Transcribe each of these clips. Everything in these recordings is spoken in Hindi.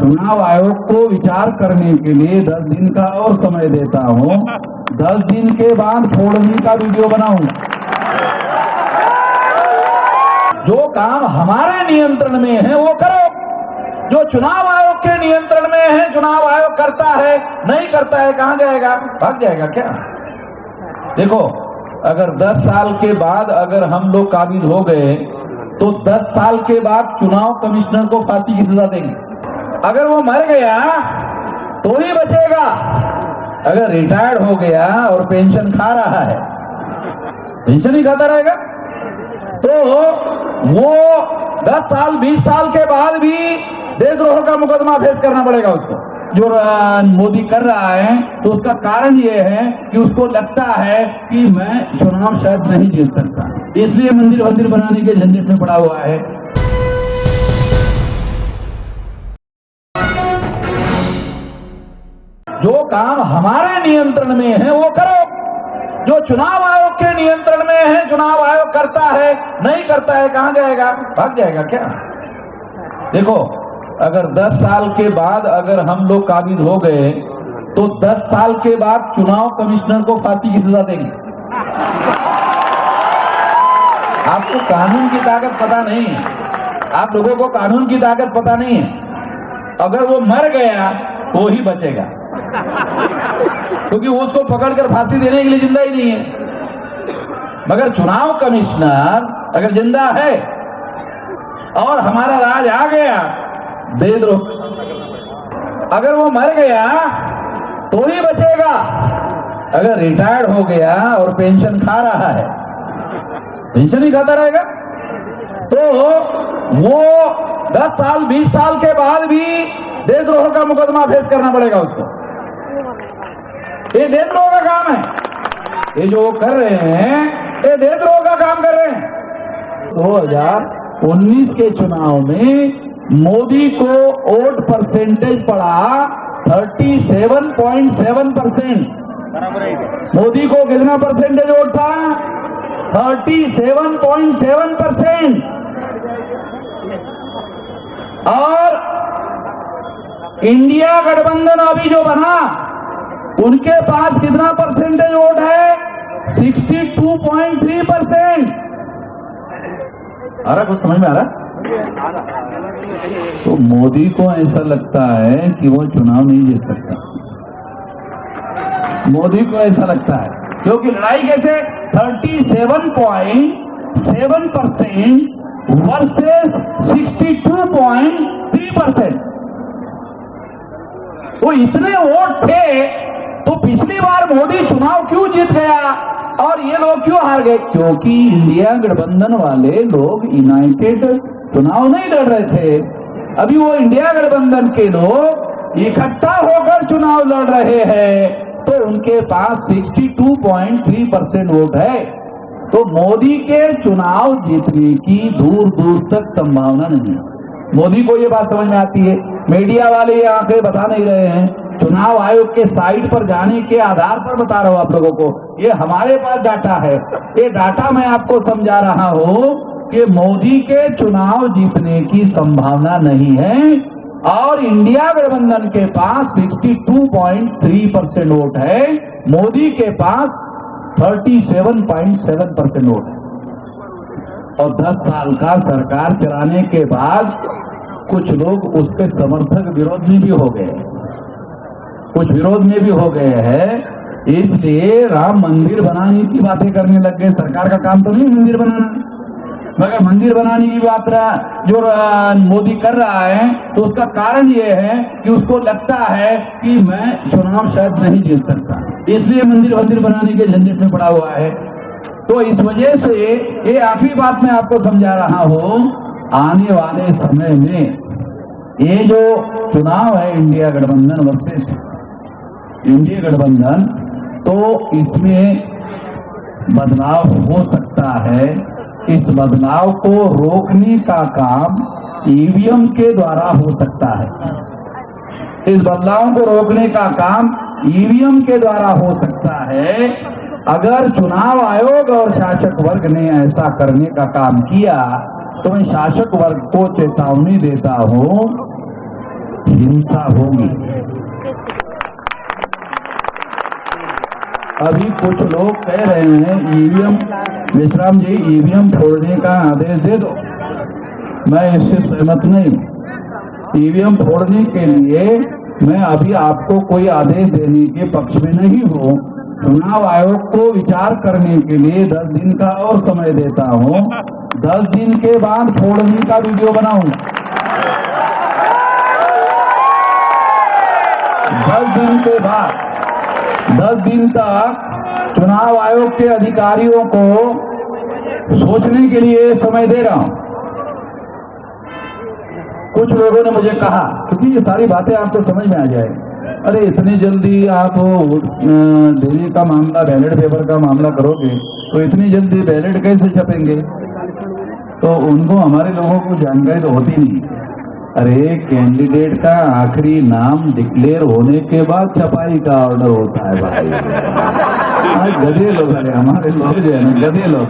चुनाव आयोग को विचार करने के लिए 10 दिन का और समय देता हूं। 10 दिन के बाद 4 दिन का वीडियो बनाऊंगा। जो काम हमारे नियंत्रण में है वो करो। जो चुनाव आयोग के नियंत्रण में है, चुनाव आयोग करता है, नहीं करता है, कहां जाएगा? भाग जाएगा क्या? देखो, अगर 10 साल के बाद अगर हम लोग काबिज हो गए तो 10 साल के बाद चुनाव कमिश्नर को फांसी की सजा देंगे। अगर वो मर गया तो ही बचेगा। अगर रिटायर्ड हो गया और पेंशन खा रहा है, पेंशन ही खाता रहेगा, तो वो 10 साल 20 साल के बाद भी देशद्रोह का मुकदमा फेस करना पड़ेगा उसको। जो मोदी कर रहा है तो उसका कारण ये है कि उसको लगता है कि मैं चुनाव शायद नहीं जीत सकता, इसलिए मंदिर बनाने के झंझट में पड़ा हुआ है। जो काम हमारे नियंत्रण में है वो करो। जो चुनाव आयोग के नियंत्रण में है, चुनाव आयोग करता है, नहीं करता है, कहां जाएगा? भाग जाएगा क्या? देखो, अगर 10 साल के बाद अगर हम लोग काबिज हो गए तो 10 साल के बाद चुनाव कमिश्नर को फांसी की सजा देंगे। आपको कानून की ताकत पता नहीं है, आप लोगों को कानून की ताकत पता नहीं है। अगर वो मर गया तो ही बचेगा, क्योंकि वो उसको पकड़कर फांसी देने के लिए जिंदा ही नहीं है। मगर चुनाव कमिश्नर अगर जिंदा है और हमारा राज आ गया, देशद्रोह, अगर वो मर गया तो ही बचेगा। अगर रिटायर्ड हो गया और पेंशन खा रहा है, पेंशन ही खाता रहेगा, तो वो 10 साल 20 साल के बाद भी देशद्रोह का मुकदमा फेस करना पड़ेगा उसको। ये देशद्रोह का काम है। ये जो कर रहे हैं ये देशद्रोह का काम कर रहे हैं। 2019 के चुनाव में मोदी को वोट परसेंटेज पड़ा 37.7%। मोदी को कितना परसेंटेज वोट था? 37.7%। और इंडिया गठबंधन अभी जो बना, उनके पास कितना परसेंटेज वोट है? 62.3%। आ रहा, कुछ समझ में आ रहा? तो मोदी को ऐसा लगता है कि वो चुनाव नहीं जीत सकता। मोदी को ऐसा लगता है क्योंकि लड़ाई कैसे? 37.7% वर्सेस 62.3%। वो इतने वोट थे तो पिछली बार मोदी चुनाव क्यों जीत गया और ये लोग क्यों हार गए? क्योंकि इंडिया गठबंधन वाले लोग यूनाइटेड चुनाव नहीं लड़ रहे थे। अभी वो इंडिया गठबंधन के लोग इकट्ठा होकर चुनाव लड़ रहे हैं, तो उनके पास 62.3% वोट है। तो मोदी के चुनाव जीतने की दूर दूर तक संभावना नहीं है। मोदी को ये बात समझ में आती है, मीडिया वाले ये आंकड़े बता नहीं रहे हैं। चुनाव आयोग के साइट पर जाने के आधार पर बता रहा हूं आप लोगों को, ये हमारे पास डाटा है। ये डाटा मैं आपको समझा रहा हूं कि मोदी के चुनाव जीतने की संभावना नहीं है और इंडिया गठबंधन के पास 62.3% वोट है, मोदी के पास 37.7% वोट है। और 10 साल का सरकार चलाने के बाद कुछ लोग उसके समर्थक विरोध में भी हो गए, कुछ विरोध में भी हो गए हैं, इसलिए राम मंदिर बनाने की बातें करने लग गए। सरकार का काम तो नहीं मंदिर बनाना, मगर मंदिर बनाने की बात जो मोदी कर रहा है तो उसका कारण ये है कि उसको लगता है कि मैं चुनाव शायद नहीं जीत सकता, इसलिए मंदिर बनाने के झंझट में पड़ा हुआ है। तो इस वजह से ये आखिरी बात मैं आपको समझा रहा हूं, आने वाले समय में ये जो चुनाव है इंडिया गठबंधन वर्सेस इंडिया गठबंधन, तो इसमें बदलाव हो सकता है। इस बदलाव को रोकने का काम ईवीएम के द्वारा हो सकता है। इस बदलाव को रोकने का काम ईवीएम के द्वारा हो सकता है। अगर चुनाव आयोग और शासक वर्ग ने ऐसा करने का काम किया तो मैं शासक वर्ग को चेतावनी देता हूं हिंसा होगी। अभी कुछ लोग कह रहे हैं ईवीएम, विश्राम जी, ईवीएम फोड़ने का आदेश दे दो। मैं इससे सहमत नहीं। ईवीएम फोड़ने के लिए मैं अभी आपको कोई आदेश देने के पक्ष में नहीं हूं। चुनाव आयोग को विचार करने के लिए 10 दिन का और समय देता हूं। 10 दिन के बाद फोड़ने का वीडियो बनाऊंगा। 10 दिन के बाद, 10 दिन तक चुनाव आयोग के अधिकारियों को सोचने के लिए समय दे रहा हूं। कुछ लोगों ने मुझे कहा, क्योंकि ये सारी बातें आपको समझ में आ जाए, अरे इतनी जल्दी आप दिल्ली का मामला, बैलेट पेपर का मामला करोगे तो इतनी जल्दी बैलेट कैसे छपेंगे? तो उनको, हमारे लोगों को जानकारी तो होती नहीं। अरे कैंडिडेट का आखिरी नाम डिक्लेयर होने के बाद छपाई का ऑर्डर होता है भाई। गधे लोग, अरे हमारे लोग जो है ना गधे लोग,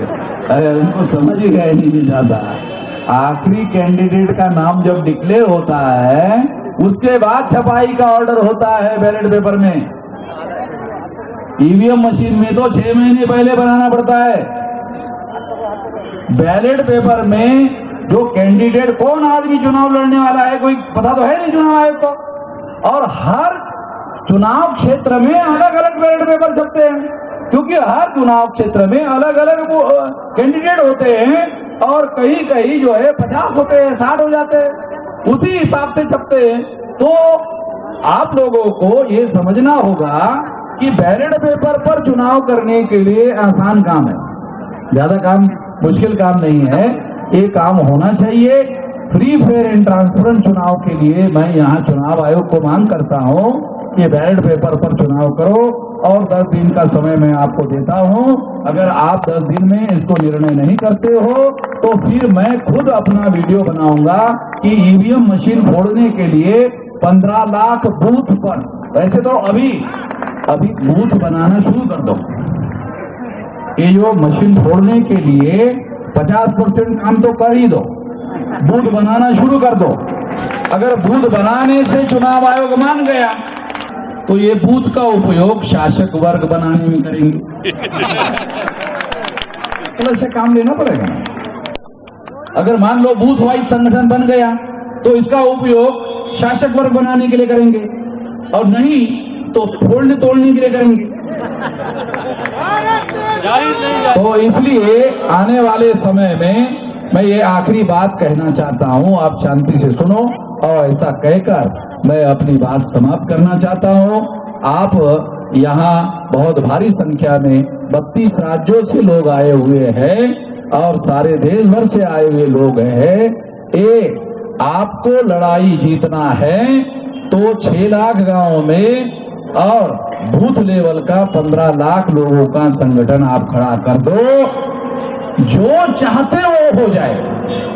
अरे उनको समझ ही गए नहीं जाता। आखिरी कैंडिडेट का नाम जब डिक्लेयर होता है उसके बाद छपाई का ऑर्डर होता है बैलेट पेपर में। ईवीएम मशीन में तो 6 महीने पहले बनाना पड़ता है। बैलेट पेपर में जो कैंडिडेट, कौन आदमी चुनाव लड़ने वाला है, कोई पता तो है नहीं चुनाव आयोग को। और हर चुनाव क्षेत्र में अलग अलग बैलेट पेपर छपते हैं, क्योंकि हर चुनाव क्षेत्र में अलग अलग कैंडिडेट होते हैं और कहीं कहीं जो है 50 होते हैं, 60 हो जाते हैं, उसी हिसाब से छपते हैं। तो आप लोगों को ये समझना होगा कि बैलेट पेपर पर चुनाव करने के लिए आसान काम है, ज्यादा काम, मुश्किल काम नहीं है। ये काम होना चाहिए। फ्री, फेयर एंड ट्रांसपेरेंट चुनाव के लिए मैं यहाँ चुनाव आयोग को मांग करता हूँ कि बैलेट पेपर पर चुनाव करो और 10 दिन का समय मैं आपको देता हूँ। अगर आप 10 दिन में इसको निर्णय नहीं करते हो तो फिर मैं खुद अपना वीडियो बनाऊंगा कि ईवीएम मशीन फोड़ने के लिए 15 लाख बूथ पर, वैसे तो अभी बूथ बनाना शुरू कर दो। ये जो मशीन फोड़ने के लिए 50% काम तो कर ही दो, बूथ बनाना शुरू कर दो। अगर बूथ बनाने से चुनाव आयोग मान गया तो ये बूथ का उपयोग शासक वर्ग बनाने में करेंगे। तो ऐसे काम लेना पड़ेगा। अगर मान लो बूथ वाइज संगठन बन गया तो इसका उपयोग शासक वर्ग बनाने के लिए करेंगे, और नहीं तो फोड़ने तोड़ने के लिए करेंगे। तो इसलिए आने वाले समय में मैं ये आखिरी बात कहना चाहता हूं, आप शांति से सुनो, और ऐसा कहकर मैं अपनी बात समाप्त करना चाहता हूं। आप यहाँ बहुत भारी संख्या में 32 राज्यों से लोग आए हुए हैं और सारे देश भर से आए हुए लोग हैं। आपको लड़ाई जीतना है तो 6 लाख गांवों में और बूथ लेवल का 15 लाख लोगों का संगठन आप खड़ा कर दो। जो चाहते वो हो जाए।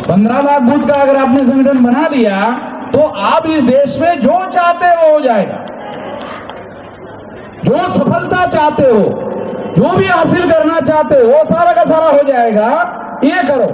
15 लाख बूथ का अगर आपने संगठन बना लिया तो आप इस देश में जो चाहते वो हो जाएगा। जो सफलता चाहते हो, जो भी हासिल करना चाहते हो, सारा का सारा हो जाएगा। ये करो।